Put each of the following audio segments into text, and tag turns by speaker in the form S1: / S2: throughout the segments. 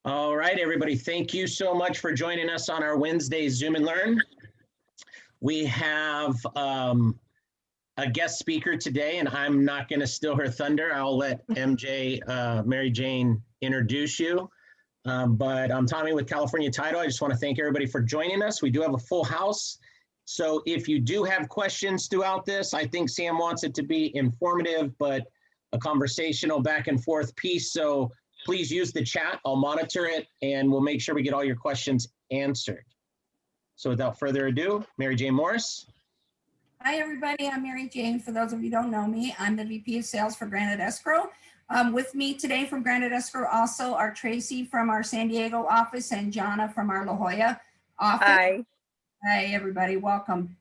S1: All right, everybody. Thank you so much for joining us on our Wednesday Zoom and Learn. We have a guest speaker today, and I'm not going to steal her thunder. I'll let MJ, Mary Jane, introduce you. But I'm Tommy with California Title. I just want to thank everybody for joining us. We do have a full house. So if you do have questions throughout this, I think Sam wants it to be informative, but a conversational back and forth piece. So please use the chat. I'll monitor it and we'll make sure we get all your questions answered. So without further ado, Mary Jane Morris.
S2: Hi, everybody. I'm Mary Jane. For those of you who don't know me, I'm the VP of Sales for Granite Escrow. With me today from Granite Escrow also are Tracy from our San Diego office and Jana from our La Jolla office.
S3: Hi.
S2: Hi, everybody. Welcome.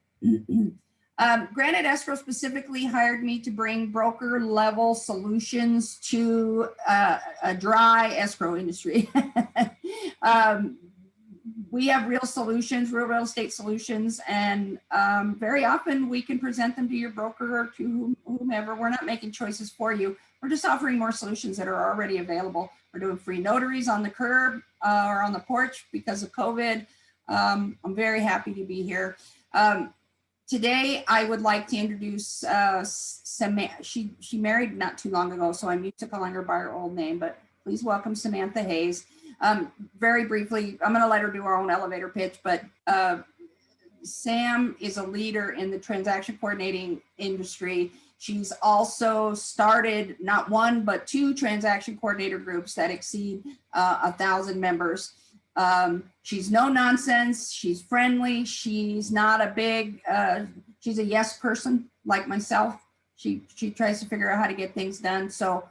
S2: Granite Escrow specifically hired me to bring broker level solutions to a dry escrow industry. We have real solutions, real estate solutions, and very often we can present them to your broker or to whomever. We're not making choices for you. We're just offering more solutions that are already available. We're doing free notaries on the curb or on the porch because of COVID. I'm very happy to be here. Today, I would like to introduce Samantha. She married not too long ago, so I'm used to calling her by her old name, but please welcome Samantha Hayes. Very briefly, I'm going to let her do her own elevator pitch, but Sam is a leader in the transaction coordinating industry. She's also started not one, but 2 transaction coordinator groups that exceed 1,000 members. She's no nonsense. She's friendly. She's not a big, she's a yes person like myself. She tries to figure out how to get things done. So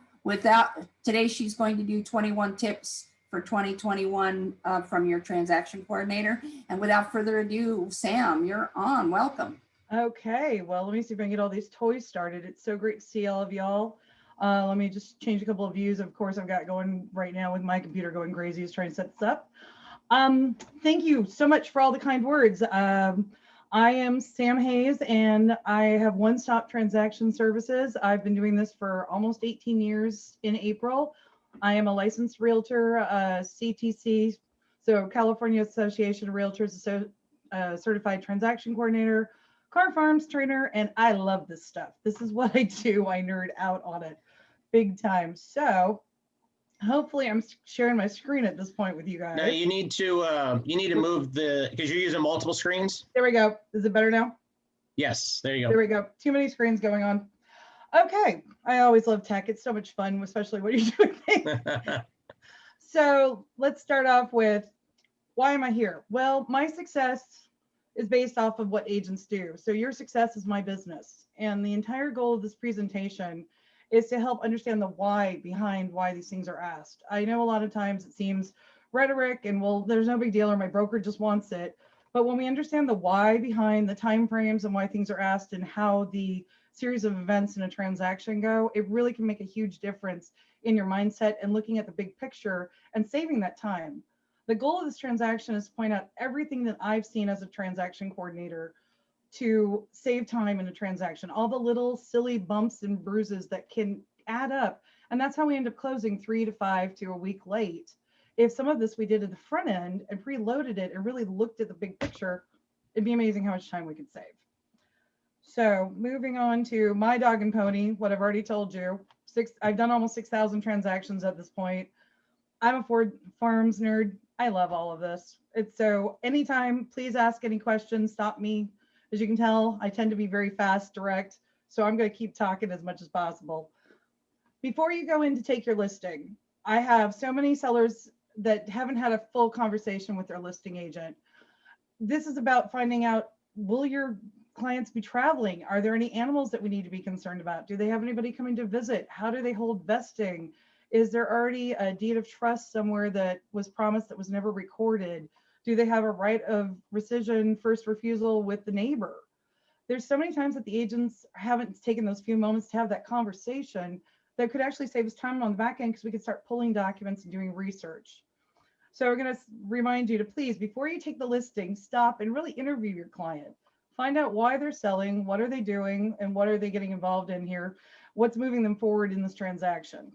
S2: today she's going to do 21 tips for 2021 from your transaction coordinator. And without further ado, Sam, you're on. Welcome.
S3: Okay, well, let me see if I can get all these toys started. It's so great to see all of y'all. Let me just change a couple of views. Of course, I've got going right now with my computer going crazy is trying to set this up. Thank you so much for all the kind words. I am Sam Hayes and I have One Stop Transaction Services. I've been doing this for almost 18 years in April. I am a licensed realtor, CTC, so California Association of Realtors, certified transaction coordinator, car farms trainer, and I love this stuff. This is what I do. I nerd out on it big time. So hopefully I'm sharing my screen at this point with you guys.
S1: No, you need to move because you're using multiple screens.
S3: There we go. Is it better now?
S1: Yes, there you go.
S3: There we go. Too many screens going on. Okay. I always love tech. It's so much fun, especially when you're doing things. So let's start off with, why am I here? Well, my success is based off of what agents do. So your success is my business. And the entire goal of this presentation is to help understand the why behind why these things are asked. I know a lot of times it seems rhetoric and, well, there's no big deal or my broker just wants it. But when we understand the why behind the timeframes and why things are asked and how the series of events in a transaction go, it really can make a huge difference in your mindset and looking at the big picture and saving that time. The goal of this transaction is to point out everything that I've seen as a transaction coordinator to save time in a transaction, all the little silly bumps and bruises that can add up. And that's how we end up closing 3 to 5 to a week late. If some of this we did at the front end and preloaded it and really looked at the big picture, it'd be amazing how much time we could save. So moving on to my dog and pony, what I've already told you, I've done almost 6,000 transactions at this point. I'm a Ford Farms nerd. I love all of this. So anytime, please ask any questions, stop me. As you can tell, I tend to be very fast, direct. So I'm going to keep talking as much as possible. Before you go in to take your listing, I have so many sellers that haven't had a full conversation with their listing agent. This is about finding out, will your clients be traveling? Are there any animals that we need to be concerned about? Do they have anybody coming to visit? How do they hold vesting? Is there already a deed of trust somewhere that was promised that was never recorded? Do they have a right of rescission, first refusal with the neighbor? There's so many times that the agents haven't taken those few moments to have that conversation that could actually save us time on the back end because we could start pulling documents and doing research. So we're going to remind you to please, before you take the listing, stop and really interview your client. Find out why they're selling, what are they doing, and what are they getting involved in here? What's moving them forward in this transaction?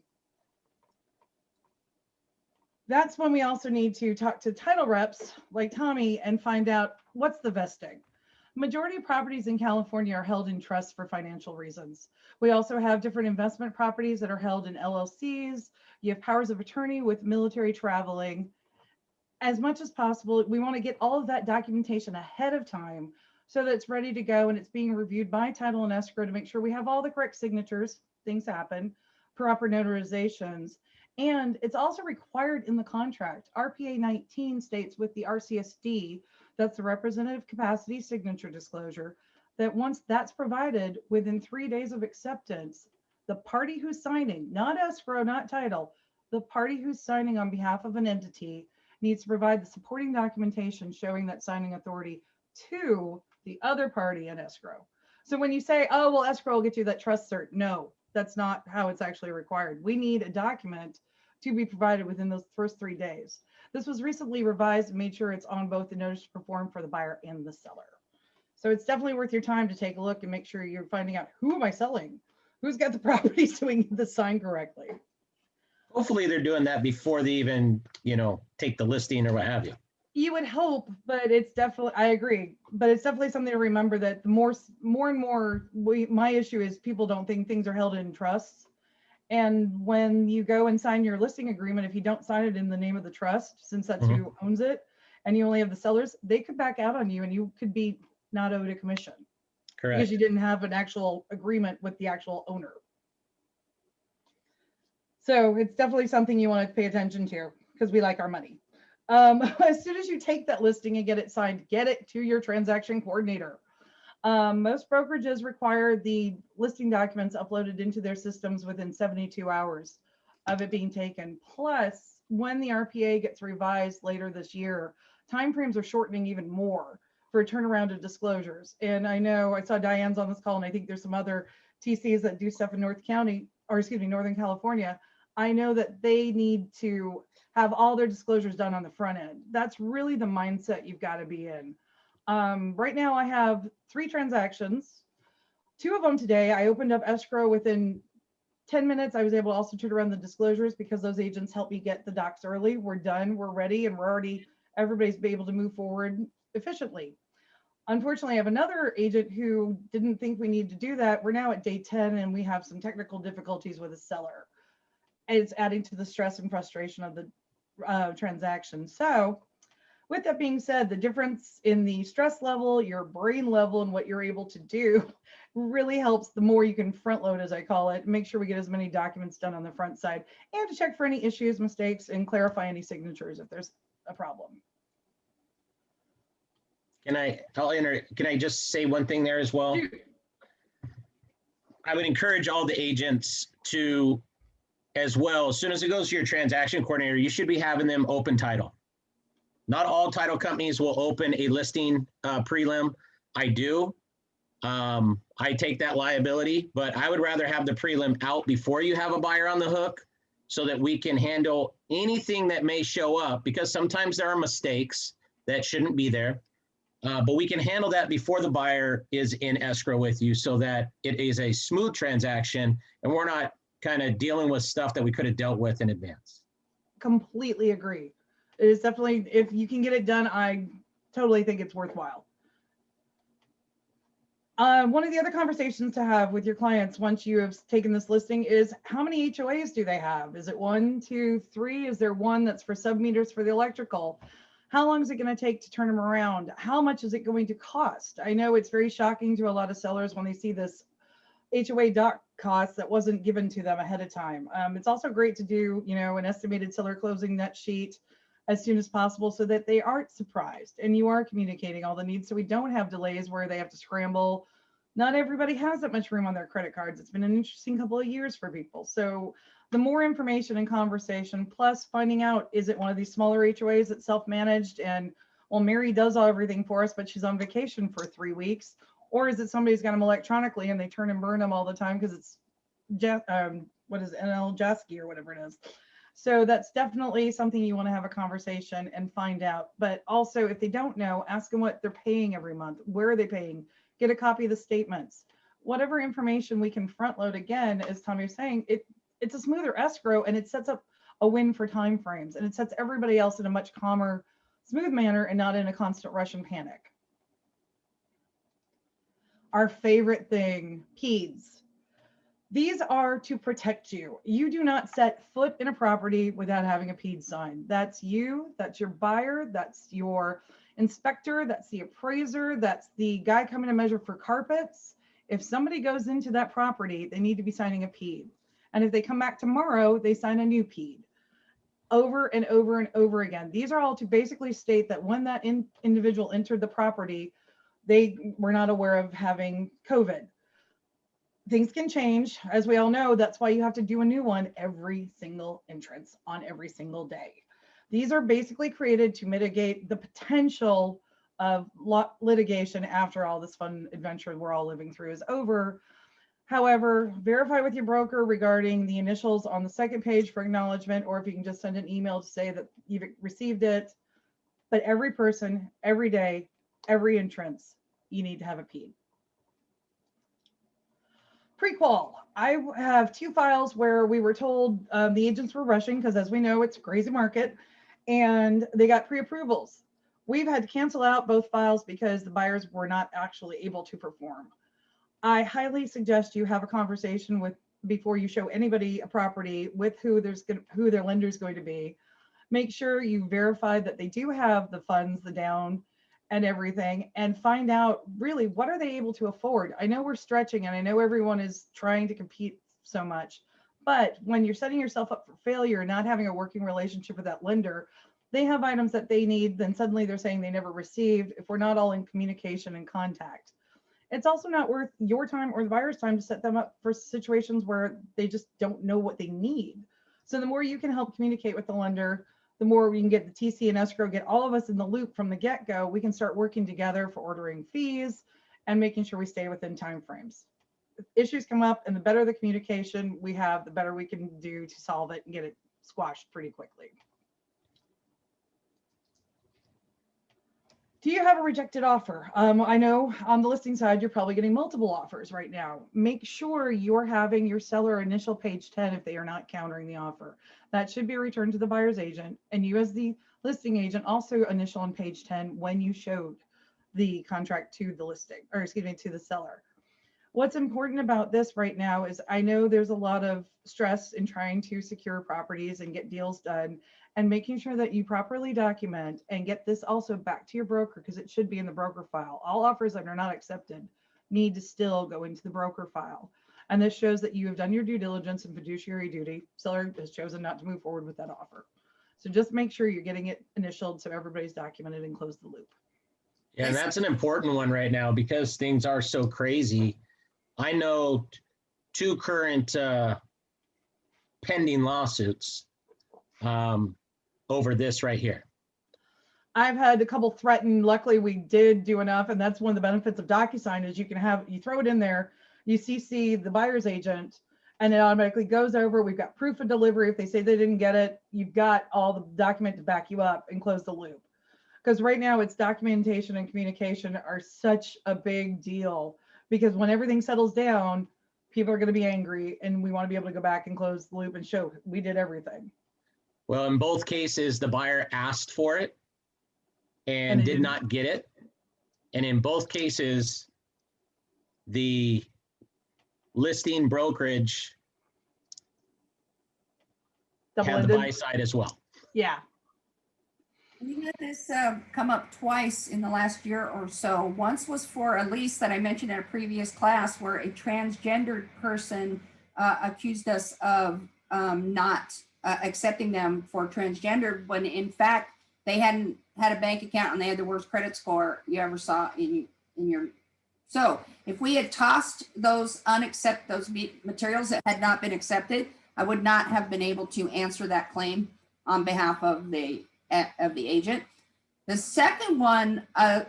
S3: That's when we also need to talk to title reps like Tommy and find out what's the vesting. Majority of properties in California are held in trusts for financial reasons. We also have different investment properties that are held in LLCs. You have powers of attorney with military traveling. As much as possible, we want to get all of that documentation ahead of time so that it's ready to go and it's being reviewed by title and escrow to make sure we have all the correct signatures, things happen, proper notarizations. And it's also required in the contract. RPA 19 states with the RCSD, that's the representative capacity signature disclosure, that once that's provided within 3 days of acceptance, the party who's signing, not escrow, not title, the party who's signing on behalf of an entity needs to provide the supporting documentation showing that signing authority to the other party in escrow. So when you say, oh, well, escrow will get you that trust cert, no, that's not how it's actually required. We need a document to be provided within those first 3 days. This was recently revised and made sure it's on both the notice to perform for the buyer and the seller. So it's definitely worth your time to take a look and make sure you're finding out, who am I selling? Who's got the property so we get this signed correctly?
S1: Hopefully they're doing that before they even, take the listing or what have you.
S3: You would hope, but it's definitely, I agree, but it's definitely something to remember that the more and more, my issue is people don't think things are held in trusts. And when you go and sign your listing agreement, if you don't sign it in the name of the trust, since that's who owns it, and you only have the sellers, they could back out on you and you could be not owed a commission.
S1: Correct.
S3: Because you didn't have an actual agreement with the actual owner. So it's definitely something you want to pay attention to because we like our money. As soon as you take that listing and get it signed, get it to your transaction coordinator. Most brokerages require the listing documents uploaded into their systems within 72 hours of it being taken. Plus, when the RPA gets revised later this year, timeframes are shortening even more for a turnaround of disclosures. And I know I saw Diane's on this call, and I think there's some other TCs that do stuff in Northern California. I know that they need to have all their disclosures done on the front end. That's really the mindset you've got to be in. Right now I have 3 transactions, 2 of them today. I opened up escrow within 10 minutes. I was able to also turn around the disclosures because those agents helped me get the docs early. We're done, we're ready, and everybody's been able to move forward efficiently. Unfortunately, I have another agent who didn't think we needed to do that. We're now at day 10 and we have some technical difficulties with a seller. It's adding to the stress and frustration of the transaction. So with that being said, the difference in the stress level, your brain level, and what you're able to do really helps. The more you can front load, as I call it, make sure we get as many documents done on the front side and to check for any issues, mistakes, and clarify any signatures if there's a problem.
S1: Can I just say one thing there as well?
S3: Dude.
S1: I would encourage all the agents to, as well, as soon as it goes to your transaction coordinator, you should be having them open title. Not all title companies will open a listing prelim. I do. I take that liability, but I would rather have the prelim out before you have a buyer on the hook so that we can handle anything that may show up, because sometimes there are mistakes that shouldn't be there. But we can handle that before the buyer is in escrow with you so that it is a smooth transaction and we're not kind of dealing with stuff that we could have dealt with in advance.
S3: Completely agree. It is definitely, if you can get it done, I totally think it's worthwhile. One of the other conversations to have with your clients once you have taken this listing is how many HOAs do they have? Is it 1, 2, 3? Is there one that's for sub-meters for the electrical? How long is it going to take to turn them around? How much is it going to cost? I know it's very shocking to a lot of sellers when they see this HOA doc cost that wasn't given to them ahead of time. It's also great to do, an estimated seller closing net sheet as soon as possible so that they aren't surprised and you are communicating all the needs so we don't have delays where they have to scramble. Not everybody has that much room on their credit cards. It's been an interesting couple of years for people. So the more information and conversation, plus finding out, is it one of these smaller HOAs that's self-managed and, well, Mary does everything for us, but she's on vacation for 3 weeks? Or is it somebody's got them electronically and they turn and burn them all the time because it's, what is it, NL Jasky or whatever it is. So that's definitely something you want to have a conversation and find out. But also, if they don't know, ask them what they're paying every month. Where are they paying? Get a copy of the statements. Whatever information we can front load, again, as Tommy was saying, it's a smoother escrow and it sets up a win for timeframes, and it sets everybody else in a much calmer, smooth manner and not in a constant rush and panic. Our favorite thing, Peeds. These are to protect you. You do not set foot in a property without having a Peeds sign. That's you, that's your buyer, that's your inspector, that's the appraiser, that's the guy coming to measure for carpets. If somebody goes into that property, they need to be signing a Peed. And if they come back tomorrow, they sign a new Peed. Over and over and over again. These are all to basically state that when that individual entered the property, they were not aware of having COVID. Things can change, as we all know. That's why you have to do a new one every single entrance on every single day. These are basically created to mitigate the potential of litigation after all this fun adventure we're all living through is over. However, verify with your broker regarding the initials on the second page for acknowledgement, or if you can just send an email to say that you've received it. But every person, every day, every entrance, you need to have a Peed. Pre-qual. I have 2 files where we were told the agents were rushing because, as we know, it's a crazy market, and they got pre-approvals. We've had to cancel out both files because the buyers were not actually able to perform. I highly suggest you have a conversation with, before you show anybody a property, with who their lender is going to be. Make sure you verify that they do have the funds, the down and everything, and find out really what are they able to afford. I know we're stretching and I know everyone is trying to compete so much, but when you're setting yourself up for failure and not having a working relationship with that lender, they have items that they need, then suddenly they're saying they never received if we're not all in communication and contact. It's also not worth your time or the buyer's time to set them up for situations where they just don't know what they need. So the more you can help communicate with the lender, the more we can get the TC and escrow, get all of us in the loop from the get-go, we can start working together for ordering fees and making sure we stay within timeframes. If issues come up, and the better the communication we have, the better we can do to solve it and get it squashed pretty quickly. Do you have a rejected offer? I know on the listing side, you're probably getting multiple offers right now. Make sure you're having your seller initial page 10 if they are not countering the offer. That should be returned to the buyer's agent, and you as the listing agent also initial on page 10 when you showed the contract to the listing, or excuse me, to the seller. What's important about this right now is I know there's a lot of stress in trying to secure properties and get deals done, and making sure that you properly document and get this also back to your broker, because it should be in the broker file. All offers that are not accepted need to still go into the broker file. And this shows that you have done your due diligence and fiduciary duty. Seller has chosen not to move forward with that offer. So just make sure you're getting it initialed so everybody's documented and close the loop.
S1: Yeah, and that's an important one right now because things are so crazy. I know 2 current pending lawsuits over this right here.
S3: I've had a couple threatened. Luckily, we did do enough, and that's one of the benefits of DocuSign is you throw it in there, you CC the buyer's agent, and it automatically goes over. We've got proof of delivery. If they say they didn't get it, you've got all the document to back you up and close the loop. Because right now, it's documentation and communication are such a big deal, because when everything settles down, people are going to be angry, and we want to be able to go back and close the loop and show we did everything.
S1: Well, in both cases, the buyer asked for it and did not get it. And in both cases, the listing brokerage had the buy side as well.
S3: Yeah.
S2: We had this come up twice in the last year or so. Once was for a lease that I mentioned in a previous class where a transgendered person accused us of not accepting them for transgender, when in fact they hadn't had a bank account and they had the worst credit score you ever saw in your. So if we had tossed those materials that had not been accepted, I would not have been able to answer that claim on behalf of the agent. The second one, a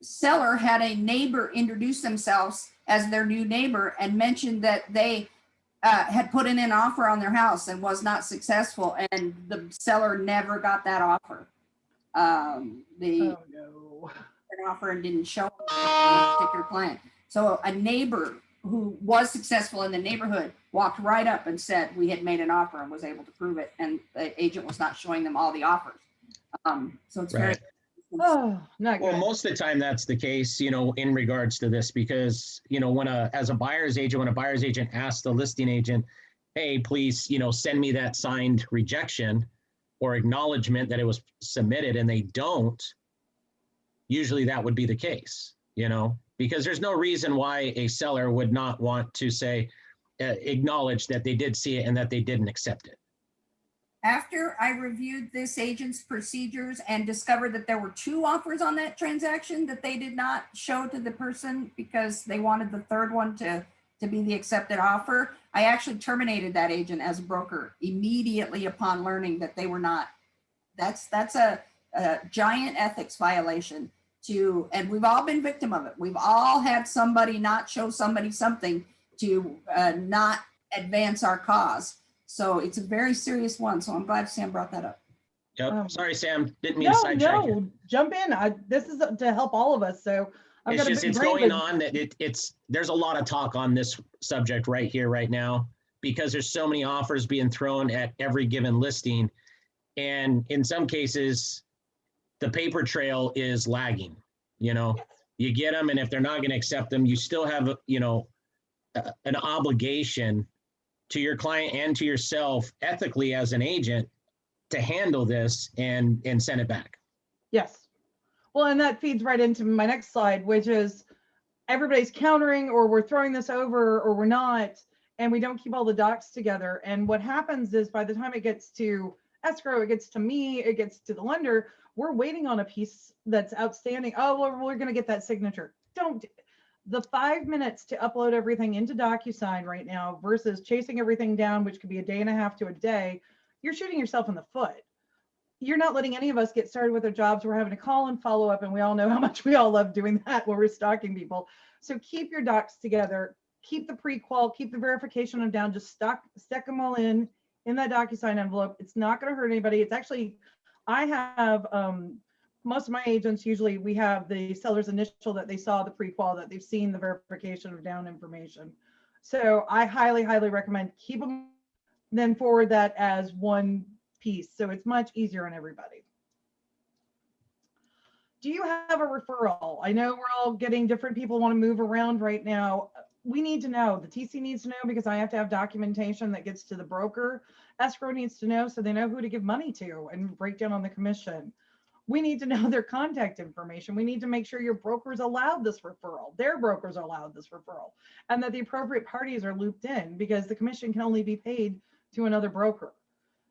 S2: seller had a neighbor introduce themselves as their new neighbor and mentioned that they had put in an offer on their house and was not successful, and the seller never got that offer. An offer and didn't show up on a particular client. So a neighbor who was successful in the neighborhood walked right up and said we had made an offer and was able to prove it, and the agent was not showing them all the offers. So it's very.
S1: Right.
S3: Oh, not good.
S1: Well, most of the time that's the case, in regards to this, because, as a buyer's agent, when a buyer's agent asks the listing agent, hey, please, send me that signed rejection or acknowledgement that it was submitted, and they don't, usually that would be the case, because there's no reason why a seller would not want to say, acknowledge that they did see it and that they didn't accept it.
S2: After I reviewed this agent's procedures and discovered that there were 2 offers on that transaction that they did not show to the person because they wanted the third one to be the accepted offer, I actually terminated that agent as a broker immediately upon learning that they were not. That's a giant ethics violation and we've all been victim of it. We've all had somebody not show somebody something to not advance our cause. So it's a very serious one. So I'm glad Sam brought that up.
S1: Yep. Sorry, Sam. Didn't mean to sidetrack you.
S3: Jump in. This is to help all of us. So
S1: it's going on that there's a lot of talk on this subject right here, right now, because there's so many offers being thrown at every given listing. And in some cases, the paper trail is lagging. You get them, and if they're not going to accept them, you still have, an obligation to your client and to yourself ethically as an agent to handle this and send it back.
S3: Yes. Well, and that feeds right into my next slide, which is everybody's countering, or we're throwing this over, or we're not, and we don't keep all the docs together. And what happens is by the time it gets to escrow, it gets to me, it gets to the lender, we're waiting on a piece that's outstanding. Oh, well, we're going to get that signature. The 5 minutes to upload everything into DocuSign right now versus chasing everything down, which could be a day and a half to a day, you're shooting yourself in the foot. You're not letting any of us get started with our jobs. We're having to call and follow up, and we all know how much we all love doing that when we're stalking people. So keep your docs together, keep the pre-qual, keep the verification of down, just stick them all in that DocuSign envelope. It's not going to hurt anybody. It's actually, I have, most of my agents, usually we have the seller's initial that they saw the pre-qual, that they've seen the verification of down information. So I highly, highly recommend keep them, then forward that as one piece. So it's much easier on everybody. Do you have a referral? I know we're all getting different people want to move around right now. We need to know. The TC needs to know because I have to have documentation that gets to the broker. Escrow needs to know so they know who to give money to and break down on the commission. We need to know their contact information. We need to make sure your brokers allowed this referral, their brokers allowed this referral, and that the appropriate parties are looped in because the commission can only be paid to another broker.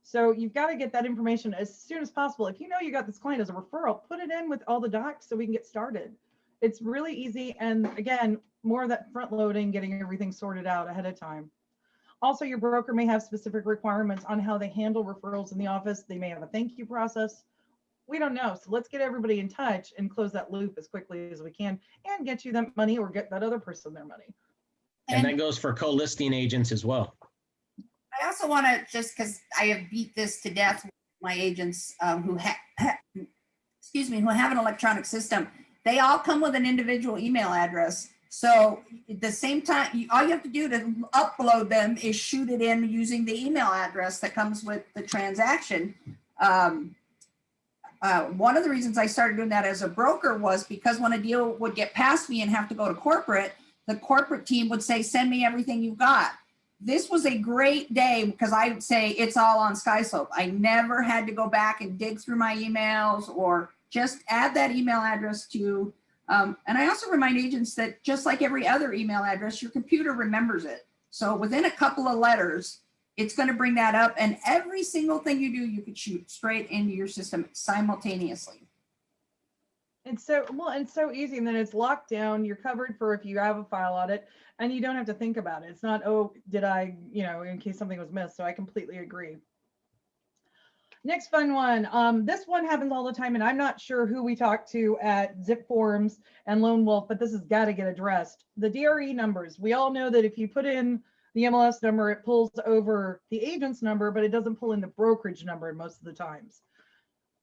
S3: So you've got to get that information as soon as possible. If you know you got this client as a referral, put it in with all the docs so we can get started. It's really easy. And again, more of that front loading, getting everything sorted out ahead of time. Also, your broker may have specific requirements on how they handle referrals in the office. They may have a thank you process. We don't know. So let's get everybody in touch and close that loop as quickly as we can and get you that money or get that other person their money.
S1: And that goes for co-listing agents as well.
S2: I also want to, just because I have beat this to death with my agents who have an electronic system, they all come with an individual email address. So at the same time, all you have to do to upload them is shoot it in using the email address that comes with the transaction. One of the reasons I started doing that as a broker was because when a deal would get past me and have to go to corporate, the corporate team would say, send me everything you've got. This was a great day because I would say it's all on SkySlope. I never had to go back and dig through my emails or just add that email address to, and I also remind agents that just like every other email address, your computer remembers it. So within a couple of letters, it's going to bring that up, and every single thing you do, you could shoot straight into your system simultaneously.
S3: It's so easy, and then it's locked down. You're covered for if you have a file audit, and you don't have to think about it. It's not, oh, did I, in case something was missed. So I completely agree. Next fun one. This one happens all the time, and I'm not sure who we talk to at Zip Forms and Lone Wolf, but this has got to get addressed. The DRE numbers. We all know that if you put in the MLS number, it pulls over the agent's number, but it doesn't pull in the brokerage number most of the times.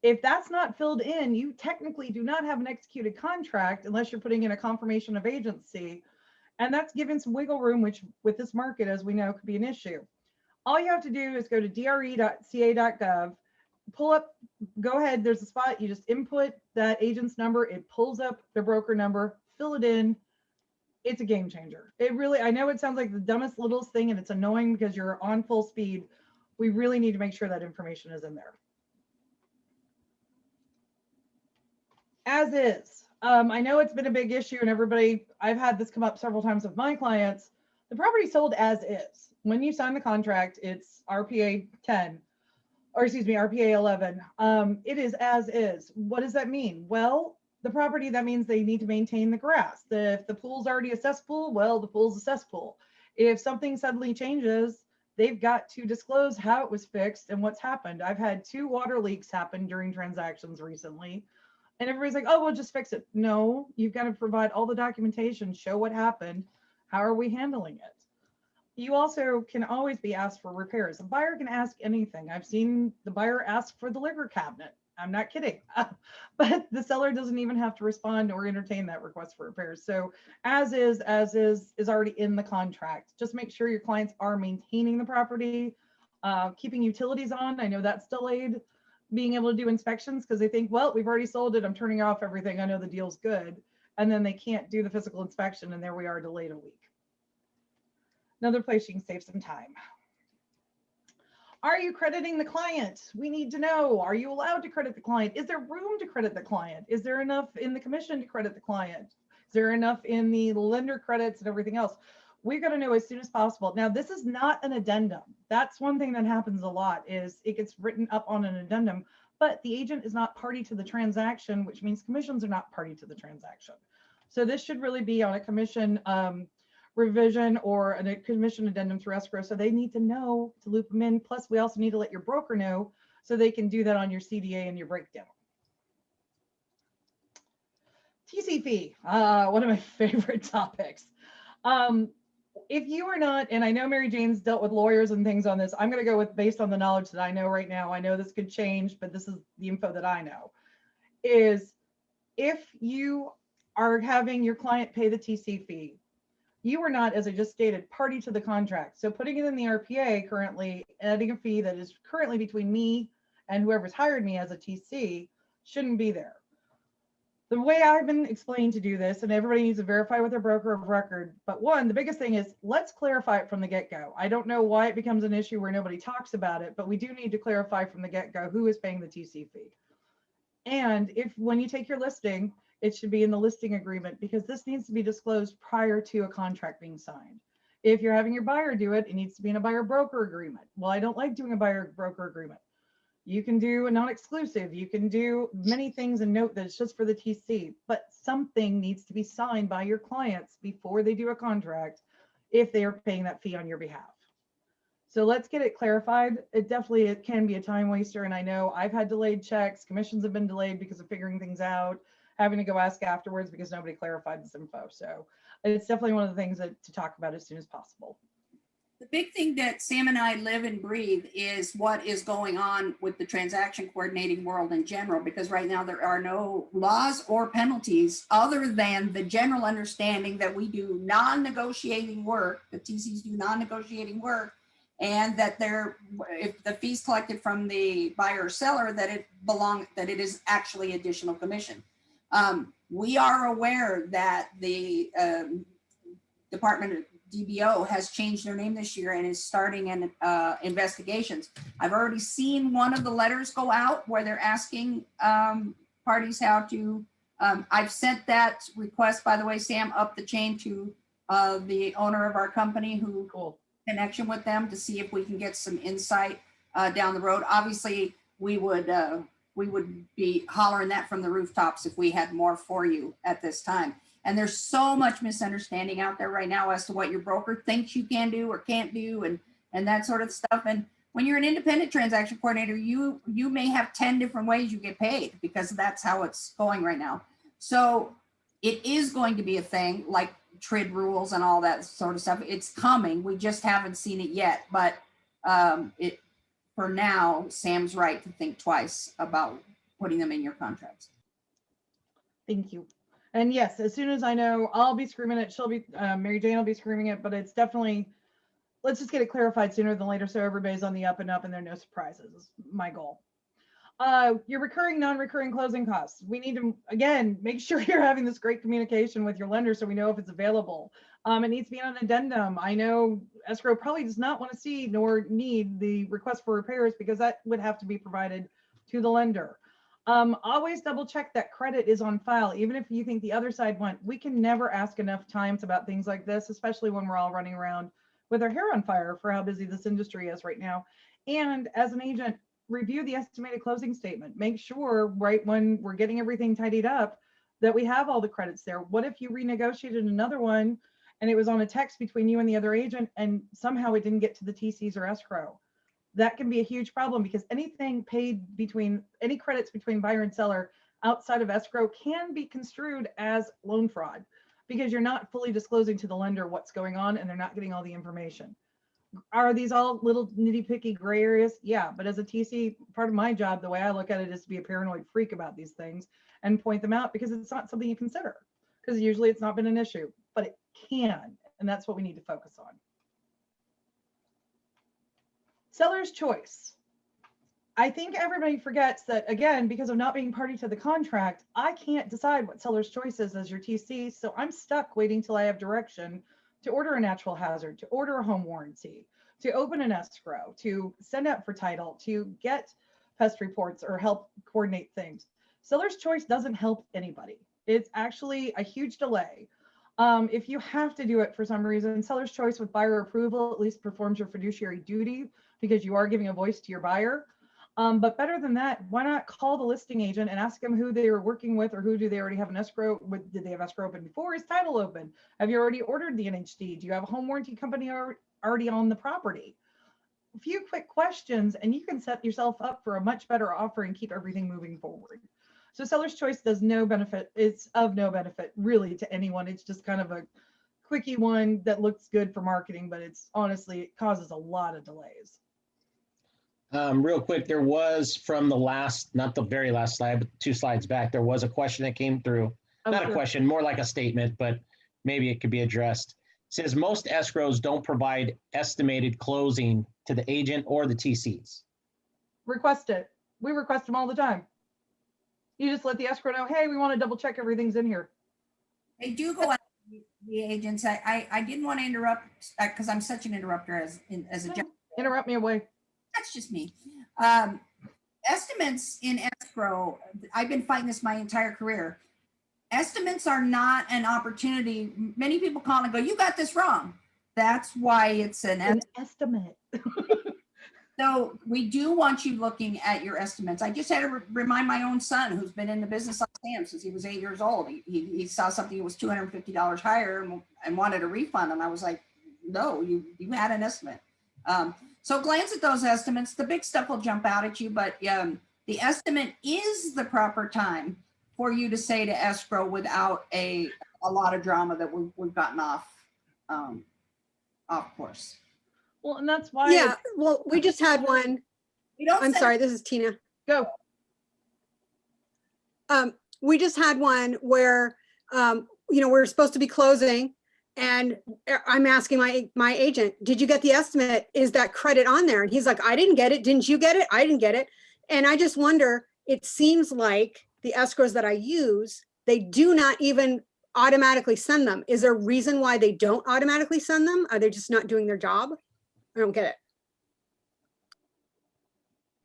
S3: If that's not filled in, you technically do not have an executed contract unless you're putting in a confirmation of agency. And that's given some wiggle room, which with this market, as we know, could be an issue. All you have to do is go to dre.ca.gov, pull up, go ahead, there's a spot, you just input that agent's number, it pulls up their broker number, fill it in. It's a game changer. It really, I know it sounds like the dumbest littlest thing and it's annoying because you're on full speed. We really need to make sure that information is in there. As is. I know it's been a big issue and everybody, I've had this come up several times with my clients. The property sold as is. When you sign the contract, it's RPA 10, or excuse me, RPA 11. It is as is. What does that mean? Well, the property, that means they need to maintain the grass. If the pool's already a cesspool, well, the pool's a cesspool. If something suddenly changes, they've got to disclose how it was fixed and what's happened. I've had 2 water leaks happen during transactions recently. And everybody's like, oh, we'll just fix it. No, you've got to provide all the documentation, show what happened. How are we handling it? You also can always be asked for repairs. A buyer can ask anything. I've seen the buyer ask for the liquor cabinet. I'm not kidding. But the seller doesn't even have to respond or entertain that request for repairs. So as is already in the contract. Just make sure your clients are maintaining the property, keeping utilities on. I know that's delayed being able to do inspections because they think, well, we've already sold it. I'm turning off everything. I know the deal's good. And then they can't do the physical inspection and there we are delayed a week. Another place you can save some time. Are you crediting the client? We need to know, are you allowed to credit the client? Is there room to credit the client? Is there enough in the commission to credit the client? Is there enough in the lender credits and everything else? We've got to know as soon as possible. Now, this is not an addendum. That's one thing that happens a lot is it gets written up on an addendum, but the agent is not party to the transaction, which means commissions are not party to the transaction. So this should really be on a commission revision or a commission addendum through escrow. So they need to know to loop them in. Plus, we also need to let your broker know so they can do that on your CDA and your breakdown. TC fee, one of my favorite topics. If you are not, and I know Mary Jane's dealt with lawyers and things on this, I'm going to go with based on the knowledge that I know right now. I know this could change, but this is the info that I know, is if you are having your client pay the TC fee, you are not, as I just stated, party to the contract. So putting it in the RPA currently, adding a fee that is currently between me and whoever's hired me as a TC shouldn't be there. The way I've been explained to do this, and everybody needs to verify with their broker of record, but one, the biggest thing is let's clarify it from the get-go. I don't know why it becomes an issue where nobody talks about it, but we do need to clarify from the get-go who is paying the TC fee. And if when you take your listing, it should be in the listing agreement because this needs to be disclosed prior to a contract being signed. If you're having your buyer do it, it needs to be in a buyer broker agreement. Well, I don't like doing a buyer broker agreement. You can do a non-exclusive, you can do many things and note that it's just for the TC, but something needs to be signed by your clients before they do a contract if they are paying that fee on your behalf. So let's get it clarified. It can be a time waster. And I know I've had delayed checks, commissions have been delayed because of figuring things out, having to go ask afterwards because nobody clarified this info. So it's definitely one of the things to talk about as soon as possible.
S2: The big thing that Sam and I live and breathe is what is going on with the transaction coordinating world in general, because right now there are no laws or penalties other than the general understanding that we do non-negotiating work, the TCs do non-negotiating work, and that if the fees collected from the buyer or seller, that it is actually additional commission. We are aware that the Department of DBO has changed their name this year and is starting an investigations. I've already seen one of the letters go out where they're asking parties how to, I've sent that request, by the way, Sam, up the chain to the owner of our company who connection with them to see if we can get some insight down the road. Obviously, we would be hollering that from the rooftops if we had more for you at this time. And there's so much misunderstanding out there right now as to what your broker thinks you can do or can't do and that sort of stuff. And when you're an independent transaction coordinator, you may have 10 different ways you get paid because that's how it's going right now. So it is going to be a thing like TRID rules and all that sort of stuff. It's coming. We just haven't seen it yet. But for now, Sam's right to think twice about putting them in your contracts.
S3: Thank you. And yes, as soon as I know, I'll be screaming it. She'll be, Mary Jane will be screaming it, but it's definitely, let's just get it clarified sooner than later so everybody's on the up and up and there are no surprises is my goal. Your recurring, non-recurring closing costs. We need to, again, make sure you're having this great communication with your lender so we know if it's available. It needs to be on an addendum. I know escrow probably does not want to see nor need the request for repairs because that would have to be provided to the lender. Always double check that credit is on file, even if you think the other side went. We can never ask enough times about things like this, especially when we're all running around with our hair on fire for how busy this industry is right now. And as an agent, review the estimated closing statement. Make sure right when we're getting everything tidied up that we have all the credits there. What if you renegotiated another one and it was on a text between you and the other agent and somehow it didn't get to the TCs or escrow? That can be a huge problem because anything paid between, any credits between buyer and seller outside of escrow can be construed as loan fraud because you're not fully disclosing to the lender what's going on and they're not getting all the information. Are these all little nitty picky gray areas? Yeah, but as a TC, part of my job, the way I look at it is to be a paranoid freak about these things and point them out because it's not something you consider because usually it's not been an issue, but it can, and that's what we need to focus on. Seller's choice. I think everybody forgets that, again, because of not being party to the contract, I can't decide what seller's choice is as your TC, so I'm stuck waiting till I have direction to order a natural hazard, to order a home warranty, to open an escrow, to send out for title, to get pest reports or help coordinate things. Seller's choice doesn't help anybody. It's actually a huge delay. If you have to do it for some reason, seller's choice with buyer approval at least performs your fiduciary duty because you are giving a voice to your buyer. But better than that, why not call the listing agent and ask them who they are working with or who do they already have an escrow with? Did they have escrow open before? Is title open? Have you already ordered the NHD? Do you have a home warranty company already on the property? A few quick questions and you can set yourself up for a much better offer and keep everything moving forward. So seller's choice does no benefit. It's of no benefit really to anyone. It's just kind of a quickie one that looks good for marketing, but it's honestly, it causes a lot of delays.
S1: Real quick, there was from the last, not the very last slide, but 2 slides back, there was a question that came through. Not a question, more like a statement, but maybe it could be addressed. It says most escrows don't provide estimated closing to the agent or the TCs.
S3: Request it. We request them all the time. You just let the escrow know, hey, we want to double check everything's in here.
S2: They do go out to the agents. I didn't want to interrupt because I'm such an interrupter as a general.
S3: Interrupt me away.
S2: That's just me. Estimates in escrow, I've been fighting this my entire career. Estimates are not an opportunity. Many people call and go, you got this wrong. That's why it's an
S3: estimate.
S2: So we do want you looking at your estimates. I just had to remind my own son, who's been in the business on stamps since he was 8 years old. He saw something that was $250 higher and wanted a refund. And I was like, no, you had an estimate. So glance at those estimates. The big stuff will jump out at you, but the estimate is the proper time for you to say to escrow without a lot of drama that we've gotten off course.
S3: Well, and that's why.
S4: Yeah, well, we just had one. I'm sorry, this is Tina.
S3: Go.
S4: We just had one where, we're supposed to be closing and I'm asking my agent, did you get the estimate? Is that credit on there? And he's like, I didn't get it. Didn't you get it? I didn't get it. And I just wonder, it seems like the escrows that I use, they do not even automatically send them. Is there a reason why they don't automatically send them? Are they just not doing their job? I don't get it.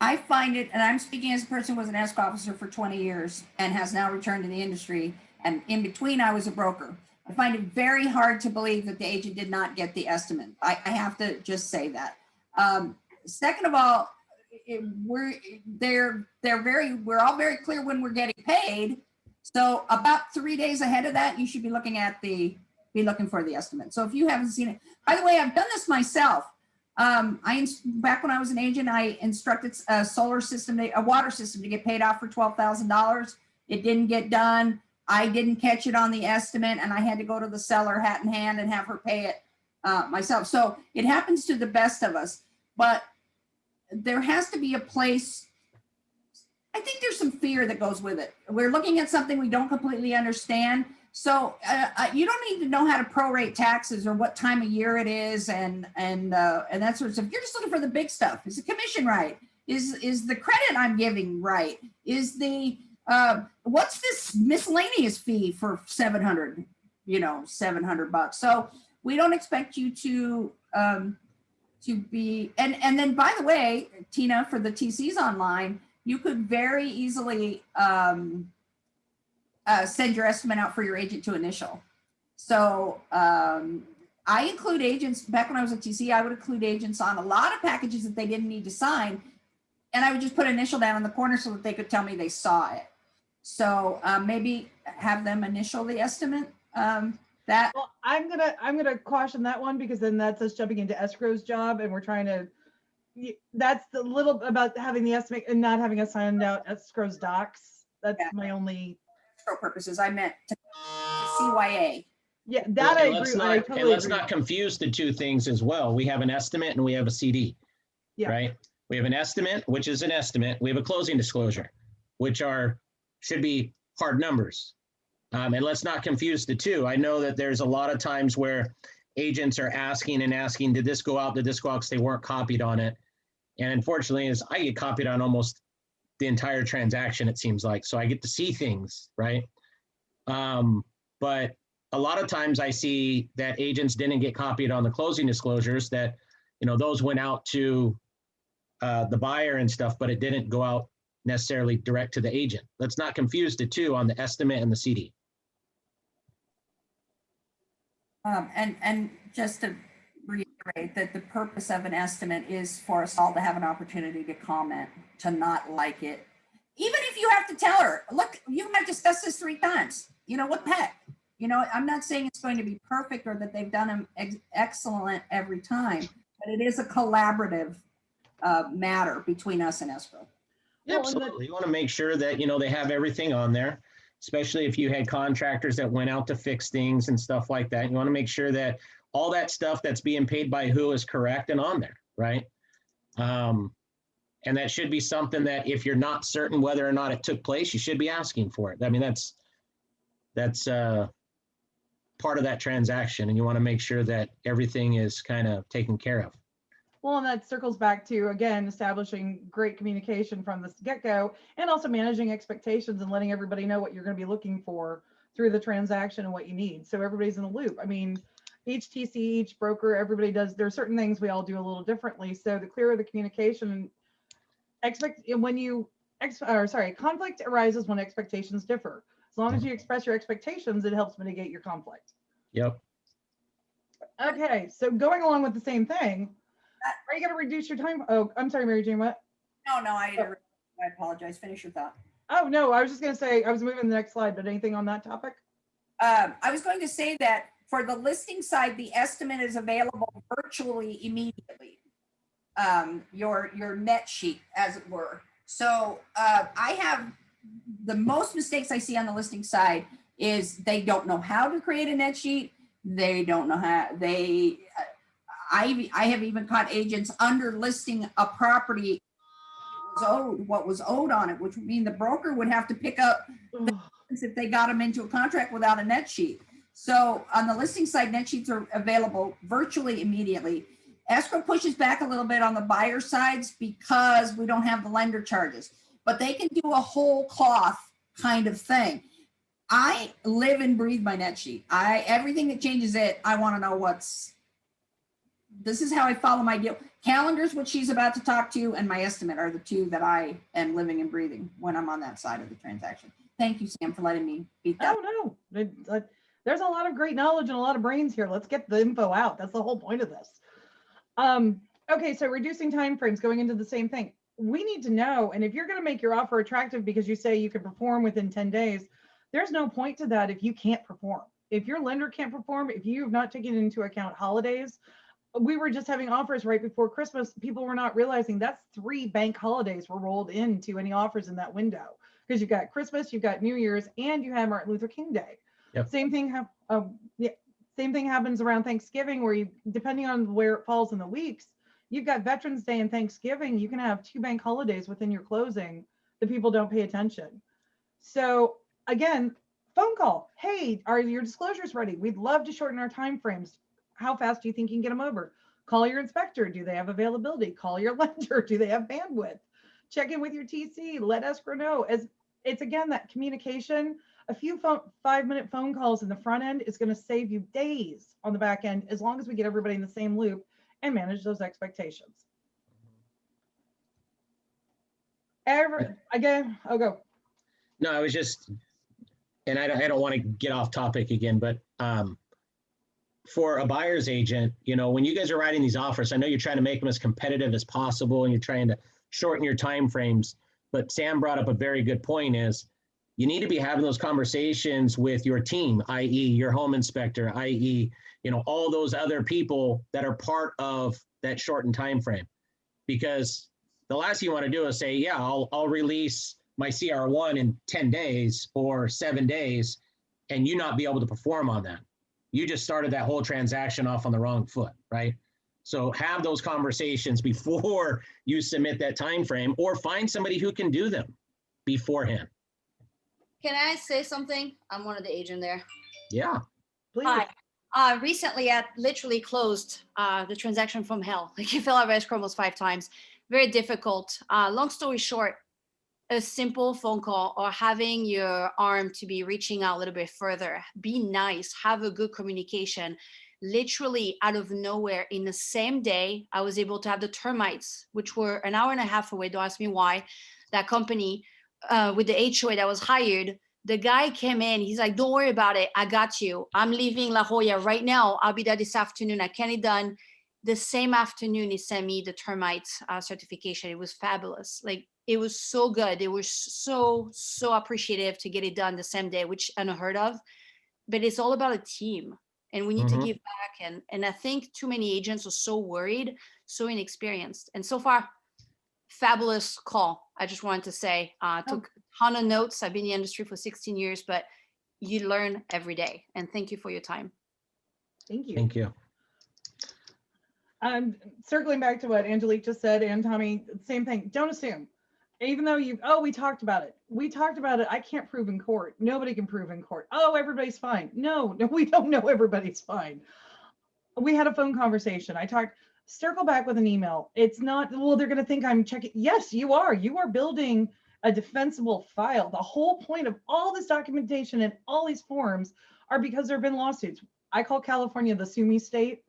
S2: I find it, and I'm speaking as a person who was an escrow officer for 20 years and has now returned to the industry. And in between, I was a broker. I find it very hard to believe that the agent did not get the estimate. I have to just say that. Second of all, we're all very clear when we're getting paid. So about 3 days ahead of that, you should be looking for the estimate. So if you haven't seen it, by the way, I've done this myself. Back when I was an agent, I instructed a solar system, a water system to get paid off for $12,000. It didn't get done. I didn't catch it on the estimate and I had to go to the seller hat in hand and have her pay it myself. So it happens to the best of us, but there has to be a place. I think there's some fear that goes with it. We're looking at something we don't completely understand. So you don't need to know how to prorate taxes or what time of year it is and that sort of stuff. You're just looking for the big stuff. Is the commission right? Is the credit I'm giving right? Is the what's this miscellaneous fee for 700? You know, $700. So we don't expect you to be and then by the way, Tina, for the TCs online, you could very easily send your estimate out for your agent to initial. So I include agents, back when I was at TC, I would include agents on a lot of packages that they didn't need to sign. And I would just put initial down in the corner so that they could tell me they saw it. So maybe have them initial the estimate.
S3: Well, I'm gonna caution that one, because then that's us jumping into escrow's job, and we're trying to. That's the little about having the estimate and not having us send out escrow's docs. That's my only.
S2: For purposes, I meant to CYA.
S3: Yeah, that I agree.
S1: And let's not confuse the two things as well. We have an estimate and we have a CD, right? We have an estimate, which is an estimate. We have a closing disclosure, which should be hard numbers. And let's not confuse the two. I know that there's a lot of times where agents are asking, did this go out? Did this go out? Because they weren't copied on it. And unfortunately, I get copied on almost the entire transaction, it seems like. So I get to see things, right? But a lot of times I see that agents didn't get copied on the closing disclosures, that, those went out to the buyer and stuff, but it didn't go out necessarily direct to the agent. Let's not confuse the two on the estimate and the CD.
S2: And just to reiterate that the purpose of an estimate is for us all to have an opportunity to comment, to not like it. Even if you have to tell her, look, you and I discussed this 3 times, what the heck? I'm not saying it's going to be perfect or that they've done them excellent every time, but it is a collaborative matter between us and escrow.
S1: Yeah, absolutely. You want to make sure that, they have everything on there, especially if you had contractors that went out to fix things and stuff like that. You want to make sure that all that stuff that's being paid by who is correct and on there, right? And that should be something that if you're not certain whether or not it took place, you should be asking for it. I mean, that's part of that transaction, and you want to make sure that everything is kind of taken care of.
S3: Well, and that circles back to, again, establishing great communication from the get-go, and also managing expectations and letting everybody know what you're going to be looking for through the transaction and what you need. So everybody's in the loop. I mean, each TC, each broker, everybody does, there are certain things we all do a little differently. So the clearer the communication, conflict arises when expectations differ. As long as you express your expectations, it helps mitigate your conflict.
S1: Yep.
S3: Okay, so going along with the same thing, are you going to reduce your time? Oh, I'm sorry, Mary Jane, what?
S2: No, I apologize. Finish your thought.
S3: Oh, no, I was just going to say, I was moving to the next slide, but anything on that topic?
S2: I was going to say that for the listing side, the estimate is available virtually immediately. Your net sheet, as it were. So I have the most mistakes I see on the listing side is they don't know how to create a net sheet. They don't know how I have even caught agents under listing a property what was owed on it, which would mean the broker would have to pick up if they got them into a contract without a net sheet. So on the listing side, net sheets are available virtually immediately. Escrow pushes back a little bit on the buyer sides because we don't have the lender charges, but they can do a whole cloth kind of thing. I live and breathe my net sheet. Everything that changes it, I want to know this is how I follow my deal. Calendar's what she's about to talk to, and my estimate are the two that I am living and breathing when I'm on that side of the transaction. Thank you, Sam, for letting me beat that.
S3: Oh, no. There's a lot of great knowledge and a lot of brains here. Let's get the info out. That's the whole point of this. Okay, so reducing timeframes, going into the same thing. We need to know, and if you're going to make your offer attractive because you say you can perform within 10 days, there's no point to that if you can't perform. If your lender can't perform, if you've not taken into account holidays, we were just having offers right before Christmas. People were not realizing that's 3 bank holidays were rolled into any offers in that window, because you've got Christmas, you've got New Year's, and you have Martin Luther King Day. Yep. Same thing happens around Thanksgiving, where you, depending on where it falls in the weeks, you've got Veterans Day and Thanksgiving. You can have 2 bank holidays within your closing the people don't pay attention. So again, phone call. Hey, are your disclosures ready? We'd love to shorten our time frames. How fast do you think you can get them over? Call your inspector. Do they have availability? Call your lender. Do they have bandwidth? Check in with your TC. Let escrow know. As it's again that communication. A few 5-minute phone calls in the front end is going to save you days on the back end, as long as we get everybody in the same loop and manage those expectations. Again, I'll go.
S1: No, I was just, and I don't want to get off topic again, but for a buyer's agent, you know, when you guys are writing these offers, I know you're trying to make them as competitive as possible and you're trying to shorten your time frames. But Sam brought up a very good point is you need to be having those conversations with your team, i.e. your home inspector, i.e. you know, all those other people that are part of that shortened time frame. Because the last thing you want to do is say, yeah, I'll release my CR1 in 10 days or 7 days and you not be able to perform on that. You just started that whole transaction off on the wrong foot, right? So have those conversations before you submit that time frame, or find somebody who can do them beforehand.
S5: Can I say something? I'm one of the agent there.
S1: Yeah.
S3: Please.
S5: Hi. Recently, I literally closed the transaction from hell. Like, you fill out escrow almost 5 times. Very difficult. Long story short, a simple phone call or having your arm to be reaching out a little bit further. Be nice. Have a good communication. Literally out of nowhere, in the same day, I was able to have the termites, which were an hour and a half away. Don't ask me why. That company with the HOA that was hired, the guy came in. He's like, don't worry about it. I got you. I'm leaving La Jolla right now. I'll be there this afternoon. I get it done. The same afternoon, he sent me the termite certification. It was fabulous. Like, it was so good. They were so appreciative to get it done the same day, which unheard of. But it's all about a team. And we need to give back. And I think too many agents are so worried, so inexperienced. And so far, fabulous call. I just wanted to say, took a ton of notes. I've been in the industry for 16 years, but you learn every day. And thank you for your time.
S3: Thank you.
S1: Thank you.
S3: Circling back to what Angelique just said, and Tommy, same thing. Don't assume. Even though we talked about it. We talked about it. I can't prove in court. Nobody can prove in court. Oh, everybody's fine. No, we don't know everybody's fine. We had a phone conversation. Circle back with an email. It's not, well, they're going to think I'm checking. Yes, you are. You are building a defensible file. The whole point of all this documentation and all these forms are because there have been lawsuits. I call California the sue me state.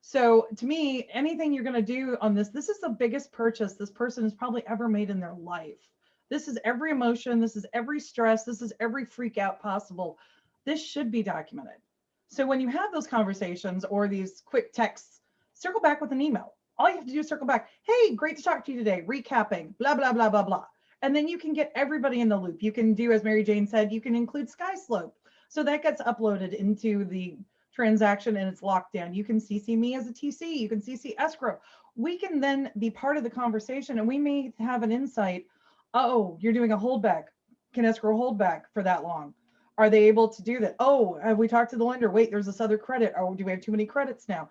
S3: So to me, anything you're going to do on this is the biggest purchase this person has probably ever made in their life. This is every emotion. This is every stress. This is every freak out possible. This should be documented. So when you have those conversations or these quick texts, circle back with an email. All you have to do is circle back. Hey, great to talk to you today. Recapping, blah, blah, blah, blah, blah. And then you can get everybody in the loop. You can do, as Mary Jane said, you can include SkySlope. So that gets uploaded into the transaction and it's locked down. You can CC me as a TC. You can CC escrow. We can then be part of the conversation and we may have an insight. Oh, you're doing a holdback. Can escrow hold back for that long? Are they able to do that? Oh, have we talked to the lender? Wait, there's this other credit. Oh, do we have too many credits now?